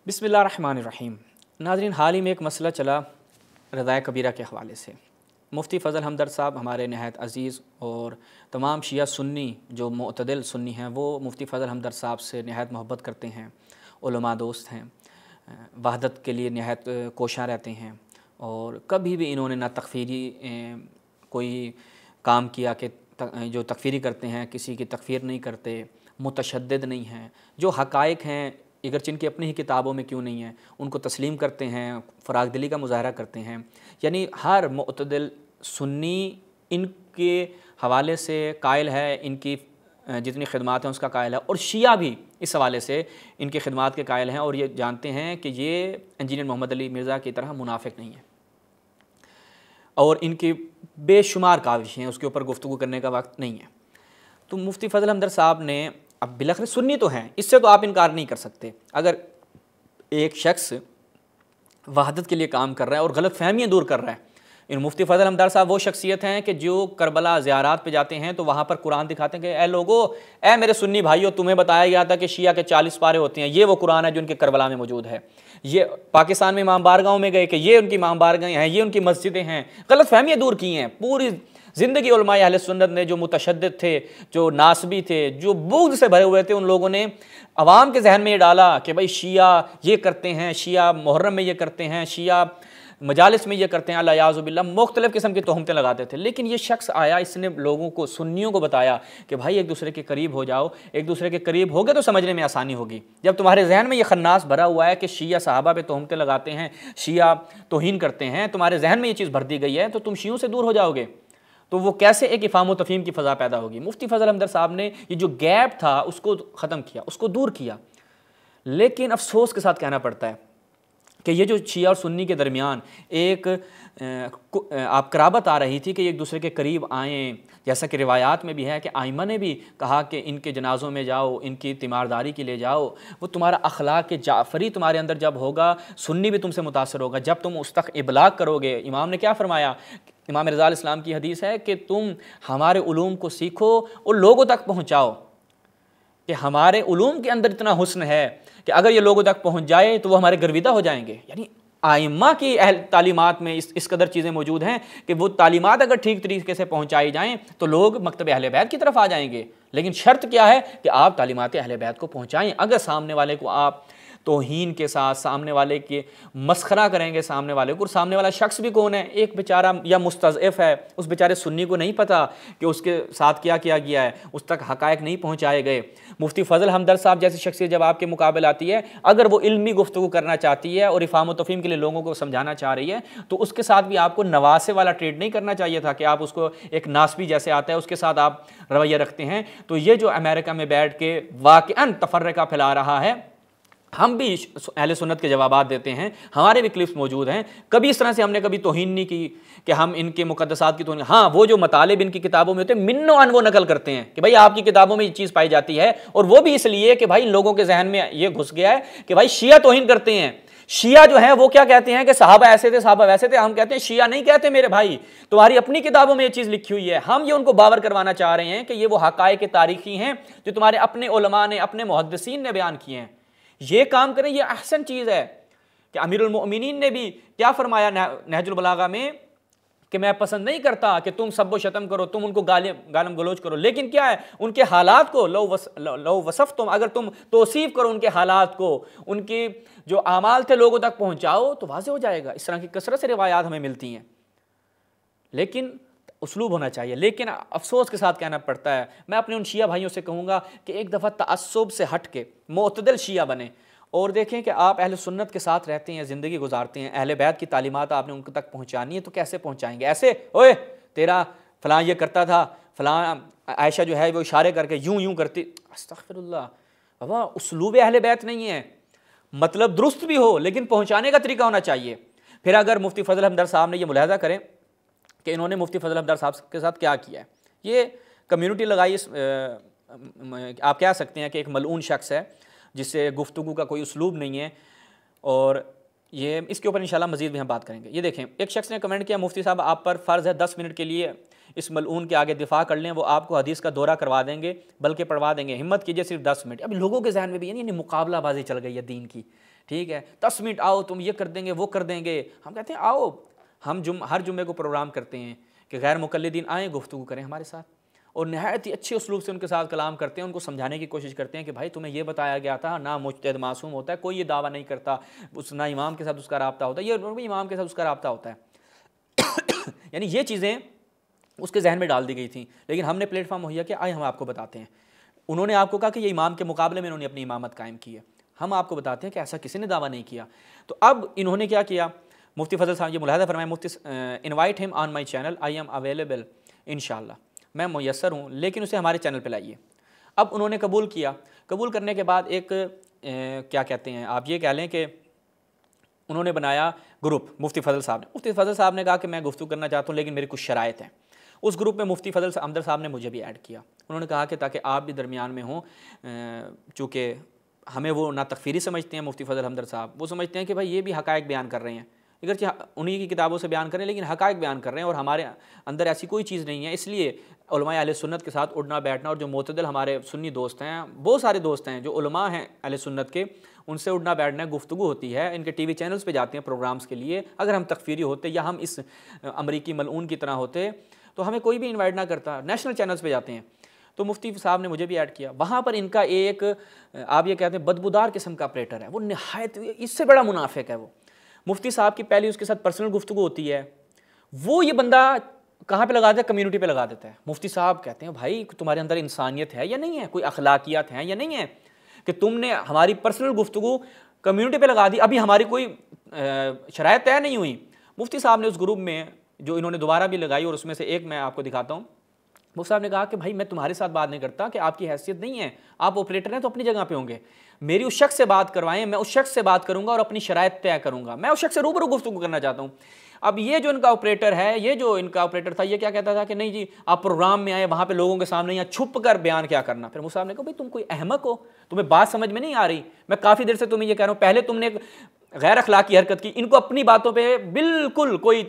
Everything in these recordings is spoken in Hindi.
बिस्मिल्लाहिर्रहमानिर्रहीम। नाज़रीन, हाल ही में एक मसला चला रज़ाए कबीरा के हवाले से। मुफ्ती फ़ज़ल हमदर्द साहब हमारे नहायत अज़ीज़ और तमाम शिया सुन्नी जो मुअतदिल सुन्नी हैं वो मुफ्ती फ़ज़ल हमदर्द साहब से नहायत मोहब्बत करते हैं, उलमा दोस्त हैं, वहदत के लिए नहायत कोशां रहते हैं और कभी भी इन्होंने ना तकफ़ीरी कोई काम किया कि जो तकफ़ीरी करते हैं किसी की तकफ़ीर नहीं करते, मुतशद्दिद नहीं हैं, जो हक़ाइक़ हैं अगर जिनकी अपनी ही किताबों में क्यों नहीं है उनको तस्लीम करते हैं, फ़राग़ दिली का मुज़ाहरा करते हैं। यानी हर मुअतदिल सुन्नी इनके हवाले से कायल है, इनकी जितनी खिदमात हैं उसका कायल है, और शिया भी इस हवाले से इनकी खिदमात के कायल हैं और ये जानते हैं कि ये इंजीनियर मोहम्मद अली मिर्ज़ा की तरह मुनाफिक नहीं है और इनकी बेशुमार काविश हैं, उसके ऊपर गुफ्तगू करने का वक्त नहीं है। तो मुफ्ती फ़ज़ल हमदर्द साहब ने, अब बिलखिर सुन्नी तो हैं, इससे तो आप इनकार नहीं कर सकते। अगर एक शख्स वहदत के लिए काम कर रहा है और गलत फहमियाँ दूर कर रहा है, इन मुफ्ती फ़ज़ल हमदर्द साहब वो शख्सियत हैं कि जो करबला ज़ियारात पे जाते हैं तो वहाँ पर कुरान दिखाते हैं कि ए लोगो, ए मेरे सुन्नी भाइयों, तुम्हें बताया गया था कि शिया के 40 पारे होते हैं, ये वो कुरान है जो उनके करबला में मौजूद है। ये पाकिस्तान में इमाम बारगाहों में गए कि ये उनकी इमाम बारगाहें हैं, ये उनकी मस्जिदें हैं, गलत फहमियाँ दूर की हैं। पूरी ज़िंदगी उलमाए अहले सुन्नत ने, जो मुतशद्दिद थे, जो नासबी थे, जो बुग़्ज़ से भरे हुए थे, उन लोगों ने अवाम के जहन में ये डाला कि भाई शिया ये करते हैं, शिया मुहर्रम में ये करते हैं, शिया मजालिस में ये करते हैं, अल्लाह याज़ु बिल्लाह, मुख्तलिफ़ किस्म की तोहमतें लगाते थे। लेकिन ये शख्स आया, इसने लोगों को, सुन्नियों को बताया कि भाई एक दूसरे के करीब हो जाओ, एक दूसरे के करीब होगे तो समझने में आसानी होगी। जब तुम्हारे जहन में ये खन्नास भरा हुआ है कि शिया सहाबा पे तोहमतें लगाते हैं, शिया तौहीन करते हैं, तुम्हारे जहन में ये चीज़ भर दी गई है, तो तुम शियों से दूर हो जाओगे। तो वो कैसे एक इफ़ाम व तफ़हीम की फ़ज़ा पैदा होगी। मुफ्ती फ़ज़ल हमदर्द साहब ने ये जो गैप था उसको ख़त्म किया, उसको दूर किया। लेकिन अफसोस के साथ कहना पड़ता है कि ये जो शिया और सुन्नी के दरमियान एक आप कराबत आ रही थी कि एक दूसरे के करीब आएँ, जैसा कि रिवायात में भी है कि आइमा ने भी कहा कि इनके जनाज़ों में जाओ, इनकी तीमारदारी के लिए जाओ, वो तुम्हारा अखलाक जाफ़री तुम्हारे अंदर जब होगा, सुन्नी भी तुमसे मुतासर होगा। जब तुम उस तक इबलाग करोगे, इमाम ने क्या फरमाया, इमाम रज़ा इस्लाम की हदीस है कि तुम हमारे उलूम को सीखो और लोगों तक पहुँचाओ, कि हमारे उलूम के अंदर इतना हुस्न है कि अगर ये लोगों तक पहुँच जाए तो वो हमारे गर्विदा हो जाएंगे। यानी आइम्मा की तालीमात में इस कदर चीज़ें मौजूद हैं कि वो तालीमात अगर ठीक तरीके से पहुँचाई जाएँ तो लोग मकतब अहले बैत की तरफ आ जाएंगे। लेकिन शर्त क्या है कि आप तालीमात अहले बैत को पहुँचाएँ। अगर सामने वाले को आप तौहीन के साथ, सामने वाले के मस्खरा करेंगे सामने वाले को, और सामने वाला शख्स भी कौन है, एक बेचारा या मुस्तज़इफ़ है, उस बेचारे सुन्नी को नहीं पता कि उसके साथ क्या किया गया है, उस तक हक़ाइक़ नहीं पहुँचाए गए। मुफ्ती फ़ज़ल हमदर्द साहब जैसी शख्सियत जब आपके मुकाबले आती है, अगर वो इल्मी गुफ्तगू करना चाहती है और इफ़ाम व तफ़हीम के लिए लोगों को समझाना चाह रही है, तो उसके साथ भी आपको नवासे वाला ट्रेड नहीं करना चाहिए था कि आप उसको एक नासबी जैसे आता है उसके साथ आप रवैया रखते हैं। तो ये जो अमेरिका में बैठ के वाक़अन तफ़र्रक़ा फैला रहा है, हम भी अहले सुन्नत के जवाबात देते हैं, हमारे भी क्लिप्स मौजूद हैं। कभी इस तरह से हमने कभी तौहीन नहीं की कि हम इनके मुक़द्दसात की तौहीन, हाँ वो जो मतालिब इनकी किताबों में होते हैं मिन्नो अन वो नकल करते हैं कि भाई आपकी किताबों में ये चीज़ पाई जाती है, और वो भी इसलिए कि भाई लोगों के जहन में ये घुस गया है कि भाई शिया तौहीन करते हैं। शिया जो है वो क्या कहते हैं कि सहाबा ऐसे थे, सहाबा वैसे थे। हम कहते हैं शिया नहीं कहते मेरे भाई, तुम्हारी अपनी किताबों में ये चीज़ लिखी हुई है। हम ये उनको बावर करवाना चाह रहे हैं कि ये वो हक़ाइक़ तारीख़ी हैं जो तुम्हारे अपने उलमा ने, अपने मुहद्दिसीन ने बयान किए हैं। ये काम करें, ये अहसन चीज़ है कि अमीरुल मोमिनीन ने भी क्या फरमाया नहजुल बलागा में कि मैं पसंद नहीं करता कि तुम सब शतम करो, तुम उनको गालम गलोच करो, लेकिन क्या है उनके हालात को लो वसफ़ तुम, अगर तुम तौसीफ़ करो उनके हालात को, उनके जो आमाल थे लोगों तक पहुँचाओ तो वाज़ेह हो जाएगा। इस तरह की कसरत से रिवायात हमें मिलती हैं, लेकिन उसलूब होना चाहिए। लेकिन अफसोस के साथ कहना पड़ता है, मैं अपने उन शिया भाइयों से कहूँगा कि एक दफ़ा तअस्सुब से हट के मुअतदिल शिया बने और देखें कि आप अहले सुन्नत के साथ रहते हैं, ज़िंदगी गुजारते हैं, अहले बैत की तालीमात आपने उनके तक पहुँचानी है तो कैसे पहुँचाएंगे? ऐसे ओए तेरा फ़लाँ ये करता था, फ़लाँ आयशा जो है वो इशारे करके यूँ यूँ करती, अस्तग़फिरुल्लाह। बाबा उसलूब अहले बैत नहीं है, मतलब दुरुस्त भी हो लेकिन पहुँचाने का तरीका होना चाहिए। फिर अगर मुफ्ती फ़ज़ल हमदर्द साहब ने ये मुलाहज़ा करें कि इन्होंने मुफ्ती फ़ज़ल हमदर्द साहब के साथ क्या किया है, ये कम्युनिटी लगाई, आप कह सकते हैं कि एक मलऊन शख्स है जिससे गुफ्तगू का कोई उसलूब नहीं है, और ये इसके ऊपर इंशाल्लाह मज़ीद भी हम बात करेंगे। ये देखें, एक शख्स ने कमेंट किया, मुफ्ती साहब आप पर फ़र्ज़ है 10 मिनट के लिए इस मलऊन के आगे दिफा कर लें, वो आपको हदीस का दौरा करवा देंगे, बल्कि पढ़वा देंगे, हिम्मत कीजिए सिर्फ 10 मिनट। अभी लोगों के जहन में भी यानी मुकाबलाबाजी चल गई है दीन की, ठीक है, 10 मिनट आओ, तुम ये कर देंगे वो कर देंगे। हम कहते हैं आओ, हम हर जुम्मे को प्रोग्राम करते हैं कि गैर मुकल्लिदीन आएँ, गुफ्तगू करें हमारे साथ, और नहायत ही अच्छे उसलूब से उनके साथ कलाम करते हैं, उनको समझाने की कोशिश करते हैं कि भाई तुम्हें ये बताया गया था ना, मुज्तहिद मासूम होता है, कोई ये दावा नहीं करता, उस ना इमाम के साथ उसका राब्ता होता है, ये भी इमाम के साथ उसका राब्ता होता है। यानी ये चीज़ें उसके जहन में डाल दी गई थी, लेकिन हमने प्लेटफॉर्म मुहैया किया, आए हम आपको बताते हैं। उन्होंने आपको कहा कि ये इमाम के मुकाबले में इन्होंने अपनी इमामत कायम की है, हम आपको बताते हैं कि ऐसा किसी ने दावा नहीं किया। तो अब इन्होंने क्या किया, मुफ्ती फजल साहब ये मुलाहजा फरमाया, मुफ्ती invite him on my channel, I am available इंशाअल्लाह, मैं मुयस्सर हूँ, लेकिन उसे हमारे चैनल पर लाइए। अब उन्होंने कबूल किया। कबूल करने के बाद एक क्या कहते हैं, आप ये कह लें कि उन्होंने बनाया ग्रुप, मुफ्ती फजल साहब ने। मुफ्ती फजल साहब ने कहा कि मैं गुफ्तगू करना चाहता हूँ, लेकिन मेरी कुछ शराइत हैं। उस ग्रुप में मुफ्ती फजल हमदर्द साहब ने मुझे भी ऐड किया। उन्होंने कहा कि ताकि आप भी दरमियान में हों, चूँकि हमें वो ना तकफीरी समझते हैं मुफ्ती फजल हमदर्द साहब, वो समझते हैं कि भाई ये भी हक़ाइक़ बयान कर रहे हैं, अगरचे उन्हीं की किताबों से बयान करें, लेकिन हक़ाइक़ बयान कर रहे हैं और हमारे अंदर ऐसी कोई चीज़ नहीं है। इसलिए उलमाए अहले सुन्नत के साथ उठना बैठना, और जो मोतदिल हमारे सुन्नी दोस्त हैं, बहुत सारे दोस्त हैं जो उलमा हैं अहले सुन्नत के, उनसे उठना बैठना गुफ्तगू होती है, इनके टीवी चैनल्स पे जाते हैं प्रोग्राम्स के लिए। अगर हम तकफीरी होते या हम इस अमरीकी मलऊन की तरह होते तो हमें कोई भी इन्वाइट ना करता, नेशनल चैनल्स पे जाते हैं। तो मुफ्ती साहब ने मुझे भी ऐड किया। वहाँ पर इनका एक, आप ये कहते हैं बदबूदार किस्म का ऑपरेटर है, वो नहायत, इससे बड़ा मुनाफिक है वो। मुफ्ती साहब की पहली उसके साथ पर्सनल गुफ्तगू होती है, वो ये बंदा कहाँ पे लगा देता है, कम्युनिटी पे लगा देता है। मुफ्ती साहब कहते हैं भाई तुम्हारे अंदर इंसानियत है या नहीं है, कोई अखलाकियात हैं या नहीं है, कि तुमने हमारी पर्सनल गुफ्तगू कम्युनिटी पे लगा दी, अभी हमारी कोई शराइत तय नहीं हुई। मुफ्ती साहब ने उस ग्रुप में, जो इन्होंने दोबारा भी लगाई, और उसमें से एक मैं आपको दिखाता हूँ, मुफ्ती साहब ने कहा कि भाई मैं तुम्हारे साथ बात नहीं करता, कि आपकी हैसियत नहीं है, आप ऑपरेटर हैं तो अपनी जगह पे होंगे, मेरी उस शख्स से बात करवाएं, मैं उस शख्स से बात करूंगा और अपनी शराइत तय करूंगा, मैं उस शख्स से रूबरू गुफ्तगू करना चाहता हूँ। अब ये जो इनका ऑपरेटर है, ये जो इनका ऑपरेटर था, ये क्या कहता था कि नहीं जी आप प्रोग्राम में आए, वहाँ पे लोगों के सामने यहाँ छुप कर बयान क्या करना। फिर मुफ्ती साहब ने कहा भाई तुम कोई अहमक हो, तुम्हें बात समझ में नहीं आ रही, मैं काफ़ी देर से तुम्हें ये कह रहा हूँ, पहले तुमने एक गैर अखलाकी हरकत की। इनको अपनी बातों पे बिल्कुल कोई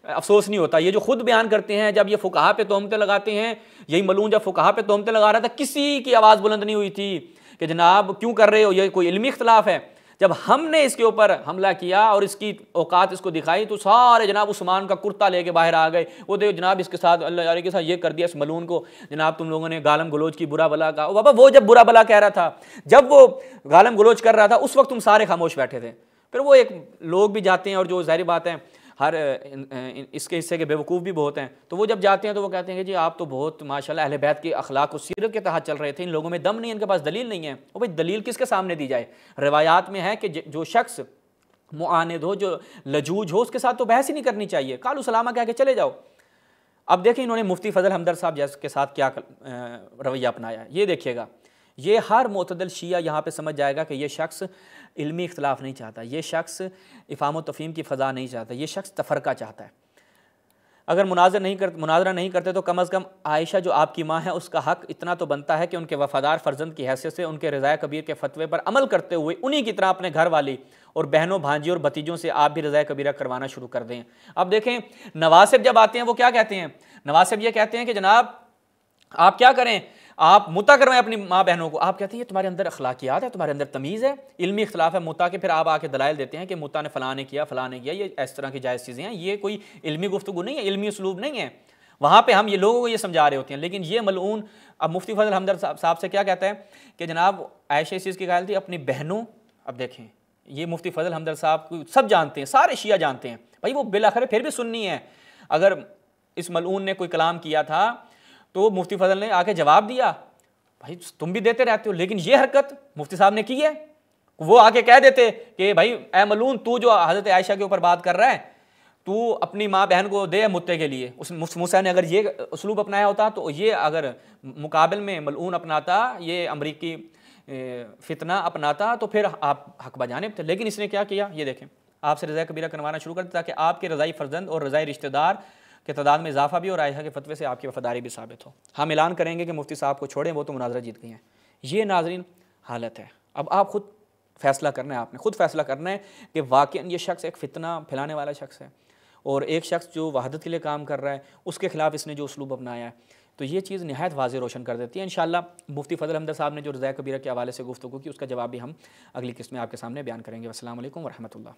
अफसोस नहीं होता। ये जो खुद बयान करते हैं, जब ये फुकाहा पे तोहमतें लगाते हैं, यही मलून जब फुकाहा पे तोहमतें लगा रहा था, किसी की आवाज़ बुलंद नहीं हुई थी कि जनाब क्यों कर रहे हो, ये कोई इल्मी इख्तलाफ है। जब हमने इसके ऊपर हमला किया और इसकी औकात इसको दिखाई, तो सारे जनाब उस्मान का कुर्ता लेके बाहर आ गए, वो देखो जनाब इसके साथ अल्लाह यार के साथ ये कर दिया, इस मलून को जनाब तुम लोगों ने गालम गलोच की, बुरा भला कहा। बाबा वो जब बुरा भला कह रहा था, जब वो गालम गलोच कर रहा था, उस वक्त तुम सारे खामोश बैठे थे। फिर वो एक लोग भी जाते हैं, और जो ज़ाहिर बात है हर इसके हिस्से के बेवकूफ़ भी बहुत हैं, तो वो जब जाते हैं तो वो कहते हैं कि जी आप तो बहुत माशाल्लाह अहले बैत की अखलाक और सीरत के तहत चल रहे थे, इन लोगों में दम नहीं है, इनके पास दलील नहीं है। वो भाई दलील किसके सामने दी जाए? रवायात में है कि जो शख्स मुआनिद हो, जो लजूज हो, उसके साथ तो बहस ही नहीं करनी चाहिए, कालू सलामा कह के चले जाओ। अब देखें इन्होंने मुफ्ती फजल हमदर्द साहब के साथ क्या रवैया अपनाया, ये देखिएगा। ये हर मोतदल शिया यहाँ पे समझ जाएगा कि ये शख्स इल्मी इख्तलाफ नहीं चाहता, ये शख्स इफ़ाम व तफ़हीम की फ़ज़ा नहीं चाहता, ये शख्स तफ़रका चाहता है। अगर मुनाजरा नहीं करते तो कम अज़ कम आयशा जो आपकी माँ है उसका हक़ इतना तो बनता है कि उनके वफ़ादार फ़र्जंद की हैसियत से उनके रज़ाए कबीर के फ़तवे पर अमल करते हुए उन्हीं की तरह अपने घर वाली और बहनों भांजी और भतीजों से आप भी रज़ाए कबीरा करवाना शुरू कर दें। अब देखें नवासिब जब आते हैं वो क्या कहते हैं, नवासिब ये कहते हैं कि जनाब आप क्या करें, आप मुता करवाएं अपनी माँ बहनों को। आप कहते हैं ये तुम्हारे अंदर अखलाकियात है, तुम्हारे अंदर तमीज़ है, इल्मी इख्तलाफ है मुता के। फिर आप आके दलाइल देते हैं कि मुता ने फ़लाँ ने किया, फ़लाँ ने किया, ये इस तरह की जायज़ चीज़ें हैं। ये कोई इल्मी गुफ्तगू नहीं है, इल्मी उसलूब नहीं है। वहाँ पे हम ये लोगों को ये समझा रहे होते हैं, लेकिन ये मलऊन अब मुफ्ती फजल हमदर्द साहब से क्या कहता है कि जनाब आयशा इस चीज़ की क़ाइल थी अपनी बहनों। अब देखें ये मुफ्ती फजल हमदर्द साहब को सब जानते हैं, सारे शिया जानते हैं, भाई वो बिलाखिर फिर भी सुन्नी है। अगर इस मलऊन ने कोई कलाम किया था तो मुफ्ती फजल ने आके जवाब दिया, भाई तुम भी देते रहते हो, लेकिन ये हरकत मुफ्ती साहब ने की है। वो आके कह देते कि भाई ए मलून तू जो हज़रत आयशा के ऊपर बात कर रहा है, तू अपनी माँ बहन को दे मुत्ते के लिए। उस मूसा ने अगर ये उसलूब अपनाया होता तो ये अगर मुकाबल में मलऊन अपनाता, ये अमरीकी फितना अपनाता, तो फिर आप हक बजानिब थे। लेकिन इसने क्या किया, ये देखें, आपसे रज़ाए कबीरा करवाना शुरू कर दिया ताकि आपके रज़ाई फ़र्जंद और रज़ाई रिश्तेदार के तादाद में इजाफा भी और आयशा के फतवे से आपकी वफादारी भी साबित हो। हम ऐलान करेंगे कि मुफ्ती साहब को छोड़ें, वो तो मुनाजरा जीत गए हैं। ये नाज़रीन हालत है। अब आप खुद फैसला करना है, आपने खुद फैसला करना है कि वाकई ये शख्स एक फ़ितना फैलाने वाला शख्स है, और एक शख्स जो वहदत के लिए काम कर रहा है उसके ख़िलाफ़ इसने जो उसलूब अपनाया है, तो ये चीज़ नहायत वाज़ेह रोशन कर देती है। इंशाअल्लाह मुफ्ती फ़ज़ल हमदर्द साहब ने जो रज़ाए कबीरा के हवाले से गुफ्तगू की, उसका जवाब भी हम अगली किस्त में आपके सामने बयान करेंगे। अस्सलामु अलैकुम व रहमतुल्लाह।